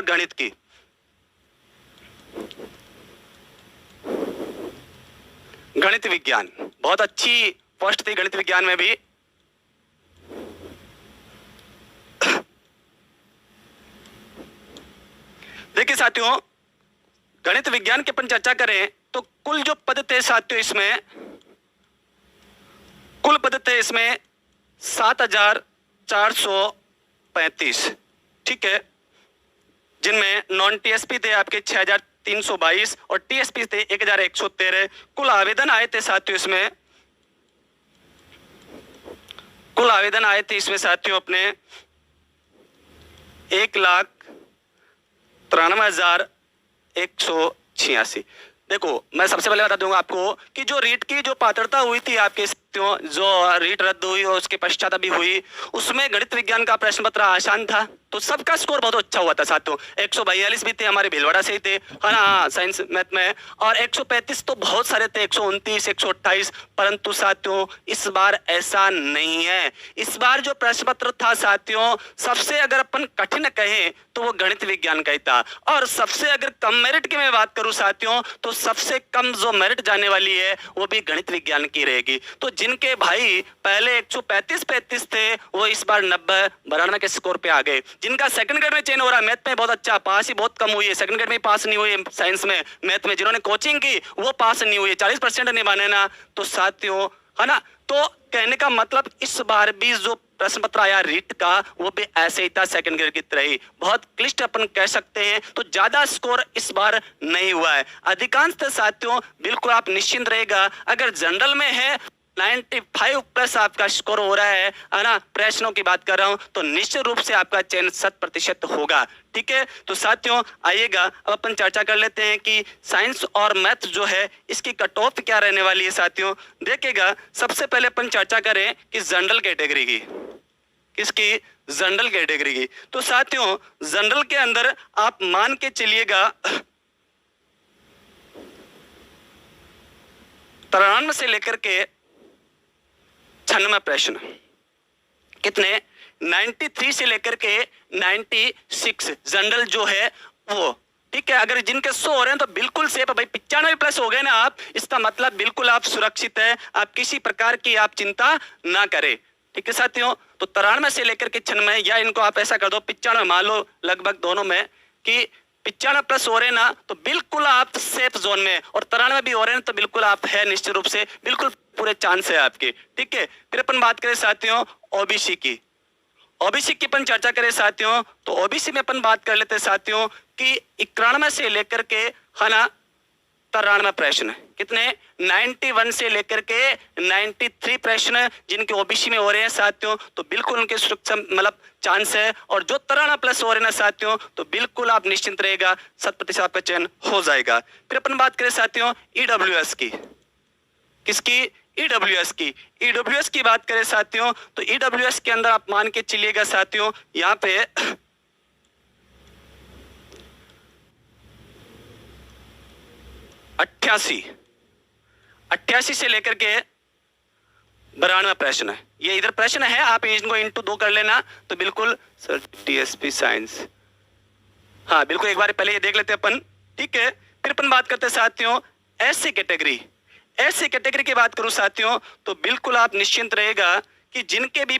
गणित की। गणित विज्ञान बहुत अच्छी पोस्ट थी गणित विज्ञान में भी। देखिए साथियों, गणित विज्ञान की अपन चर्चा करें तो कुल जो पद थे साथियों, इसमें कुल पद थे इसमें 7435, ठीक है, जिनमें नॉन टीएसपी थे आपके 6322 और टीएसपी थे 1113। कुल आवेदन आए थे साथियों इसमें, कुल आवेदन आए थे इसमें साथियों अपने 1,93,186। देखो मैं सबसे पहले बता दूंगा आपको कि जो रीट की जो पात्रता हुई थी आपके साथियों, जो रीट रद्द हुई और उसके पश्चात अभी हुई, उसमें गणित विज्ञान का प्रश्न पत्र आसान था, तो सबका स्कोर बहुत अच्छा हुआ था साथियों। 142 भी थे हमारे भीलवाड़ा से ही थे, है ना, साइंस मैथ में, और 135 तो बहुत सारे थे, 129, 128। परंतु साथियों इस बार ऐसा नहीं है। इस बार जो प्रश्न पत्र था साथियों, सबसे अगर अपन कठिन कहें तो वो गणित विज्ञान का ही था, और सबसे अगर कम मेरिट की मैं बात करूं साथियों, तो सबसे कम जो मेरिट जाने वाली है वो भी गणित विज्ञान की रहेगी। तो जिनके भाई पहले 135 थे वो इस बार 90-92 के स्कोर पे आ गए। जिनका सेकंड ग्रेड में चयन हो रहा है, मैथ में बहुत अच्छा, पास ही बहुत कम हुई है, सेकंड ग्रेड में पास नहीं हुई, साइंस में मैथ में जिन्होंने कोचिंग की वो पास नहीं हुई, 40% नहीं बने ना। तो साथियों है ना, तो कहने का मतलब इस बार भी जो प्रश्न पत्र आया रीट का वो भी ऐसे ही था, सेकंड ग्रेड की तरह ही, बहुत क्लिष्ट अपन कह सकते हैं। तो ज्यादा स्कोर इस बार नहीं हुआ है। अधिकांशतः साथियों बिल्कुल आप निश्चिंत रहेगा, अगर जनरल में है 95 प्लस आपका स्कोर हो रहा है ना, प्रश्नों की बात कर रहा हूं, तो निश्चित रूप से आपका चयन 100% होगा, ठीक है। तो साथियों आइएगा अब अपन चर्चा कर लेते हैं कि साइंस और मैथ जो है इसकी कट ऑफ क्या रहने वाली है साथियों। देखिएगा सबसे पहले अपन चर्चा करें कि जनरल कैटेगरी की, किसकी, जनरल कैटेगरी की। तो साथियों जनरल के अंदर आप मान के चलिएगा 93 से लेकर के 96 प्रश्न, कितने, 93 से लेकर के 96 जनरल जो है वो, ठीक है। अगर जिनके 100 हो रहे हैं तो बिल्कुल सेफ है भाई, 95 प्लस हो गए ना आप, इसका मतलब बिल्कुल आप सुरक्षित है, आप किसी प्रकार की आप चिंता ना करें, ठीक है साथियों। तो 93 से लेकर के 96, या इनको आप ऐसा कर दो 95 मान लो लगभग दोनों में, कि 95 प्लस हो रहे हैं ना तो बिल्कुल आप सेफ जोन में, और 93 भी हो रहे हैं तो बिल्कुल आप है निश्चित रूप से, बिल्कुल पूरे चांस है आपके, ठीक है। फिर अपन बात करें साथियों ओबीसी की, ओबीसी की अपन चर्चा करें साथियों, तो ओबीसी में अपन बात कर लेते हैं साथियों कि 91 से लेकर के है ना 93 प्रश्न, कितने, 91 से लेकर के 93 प्रश्न जिनके ओबीसी में हो रहे हैं साथियों, तो बिल्कुल उनके सुरक्षा मतलब चांस है। और जो 93 प्लस हो रहे हैं ना साथियों, तो बिल्कुल आप निश्चिंत रहेगा, 100% आपका चयन हो जाएगा। फिर अपन बात करें साथियों ईडब्ल्यूएस की, किसकी, ईडब्ल्यूएस की। ईडब्ल्यूएस की बात करें साथियों, तो ईडब्ल्यूएस के अंदर आप मान के चलिएगा साथियों, यहाँ पे 88 से लेकर के 92 प्रश्न है। ये इधर प्रश्न है, आप इनको इंटू 2 कर लेना तो बिल्कुल सर टीएसपी साइंस, हाँ बिल्कुल एक बार पहले ये देख लेते हैं अपन, ठीक है। फिर अपन बात करते हैं साथियों एससी कैटेगरी। एससी कैटेगरी की बात करूं साथियों, तो बिल्कुल आप निश्चिंत रहेगा कि जिनके भी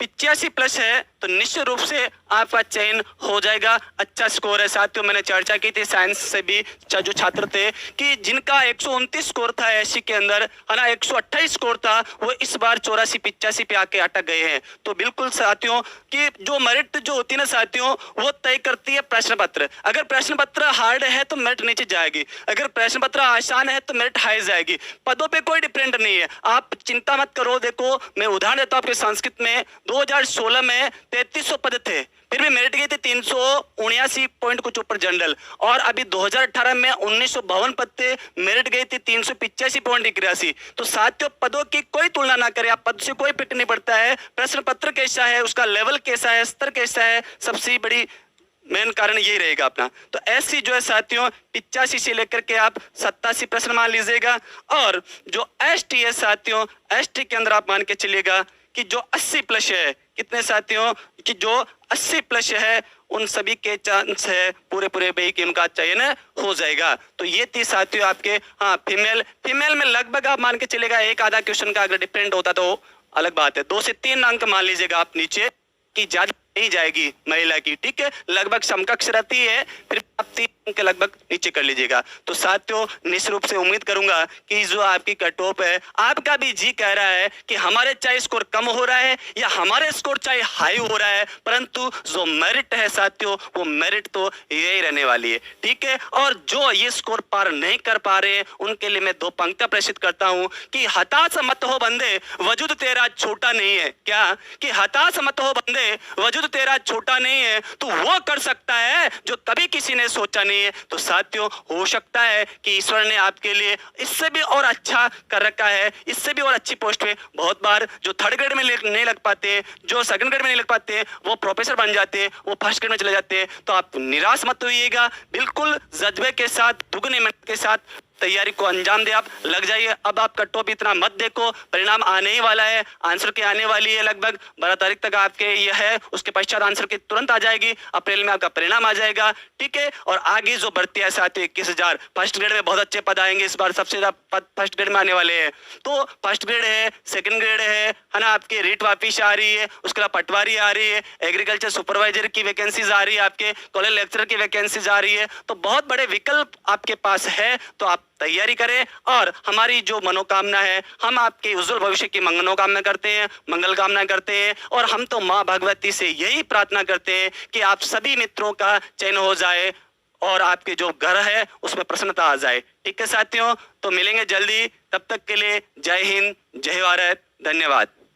85 प्लस है तो निश्चित रूप से आपका चयन हो जाएगा, अच्छा स्कोर है साथियों। मैंने चर्चा की थी साइंस से भी जो छात्र थे कि जिनका 129 स्कोर था एससी के अंदर, है ना, 128 स्कोर था, वो इस बार 84-85 पे आके अटक गए हैं। तो बिल्कुल साथियों कि जो मेरिट जो होती है ना साथियों, वो तय करती है प्रश्न पत्र। अगर प्रश्न पत्र हार्ड है तो मेरिट नीचे जाएगी, अगर प्रश्न पत्र आसान है तो मेरिट हाई जाएगी। पदों पे कोई डिपेंड नहीं है, आप चिंता मत करो। देखो मैं उदाहरण देता हूं आपके संस्कृत में 2016 में 3300 पद थे, फिर भी मेरिट गई थी 379 पॉइंट कुछ ऊपर जनरल, और अभी 2018 में 1952 पद थे, मेरिट गई थी 385.81। तो साथियों पदों की कोई तुलना ना करें, आप पद से कोई फिट नहीं पड़ता है, प्रश्न पत्र कैसा है, उसका लेवल कैसा है, स्तर कैसा है, सबसे बड़ी मेन कारण यही रहेगा अपना। तो ऐसी जो है साथियों 85 से लेकर के आप 87 प्रश्न मान लीजिएगा। और जो एसटी है साथियों, एसटी के अंदर आप मान के चलिएगा कि जो 80 प्लस है, कितने साथियों, कि जो 80 प्लस है उन सभी के चांस है पूरे पूरे भाई कि उनका चयन हो जाएगा। तो ये थी साथियों आपके, हाँ फीमेल में लगभग आप मान के चलेगा एक आधा क्वेश्चन का अगर डिफरेंट होता तो अलग बात है, 2 से 3 अंक मान लीजिएगा आप नीचे की ज्यादा नहीं जाएगी महिला की, ठीक है, लगभग समकक्ष रहती है, फिर आप 3 अंक के लगभग नीचे कर लीजिएगा। तो साथियों निश्चित रूप से उम्मीद करूंगा कि जो आपकी कट ऑफ है, आपका भी जी कह रहा है कि हमारे चाहे स्कोर कम हो रहा है या हमारे स्कोर चाहे हाई हो रहा है, परंतु जो मेरिट है साथियों वो मेरिट तो यही रहने वाली है, ठीक है। और जो ये स्कोर पार नहीं कर पा रहे हैं उनके लिए मैं 2 पंक्तियां प्रेषित करता हूं कि हताश मत हो बंदे, वजूद तेरा छोटा नहीं है। क्या कि हताश मत हो बंदे, वजूद तेरा छोटा नहीं है, तू वो कर सकता है जो कभी किसी ने सोचा नहीं है। तो साथियों हो सकता है कि ईश्वर ने आपके लिए इससे भी और अच्छा कर रखा है, इससे भी और अच्छी पोस्ट पे बहुत बार जो 3rd ग्रेड में नहीं लग पाते, जो 2nd ग्रेड में नहीं लग पाते, वो प्रोफेसर बन जाते, वो 1st ग्रेड में चले जाते हैं। तो आप निराश मत होइएगा, बिल्कुल जज्बे के साथ, दुगने मेहनत के साथ तैयारी को अंजाम दे, आप लग जाइए। अब आप कट ऑफ इतना मत देखो, परिणाम आने ही वाला है, आंसर की आने वाली है, लगभग 12 तारीख तक आपके यह है, उसके पश्चात आंसर की तुरंत आ जाएगी, अप्रैल में आपका परिणाम आ जाएगा, ठीक है। और आगे जो भर्ती है साथियों 21,000 फर्स्ट ग्रेड में बहुत अच्छे पद आएंगे इस बार, सबसे ज्यादा पद फर्स्ट ग्रेड में आने वाले हैं। तो फर्स्ट ग्रेड है, 2nd ग्रेड है ना, आपकी रीट वापिस आ रही है, उसके बाद पटवारी आ रही है, एग्रीकल्चर सुपरवाइजर की वैकेंसीज आ रही है, आपके कॉलेज लेक्चरर की वैकेंसीज आ रही है। तो बहुत बड़े विकल्प आपके पास है, तो आप तैयारी करें। और हमारी जो मनोकामना है, हम आपके उज्जवल भविष्य की मनोकामना करते हैं, मंगल कामना करते हैं, और हम तो माँ भगवती से यही प्रार्थना करते हैं कि आप सभी मित्रों का चयन हो जाए और आपके जो घर है उसमें प्रसन्नता आ जाए, ठीक है साथियों। तो मिलेंगे जल्दी, तब तक के लिए जय हिंद, जय भारत, धन्यवाद।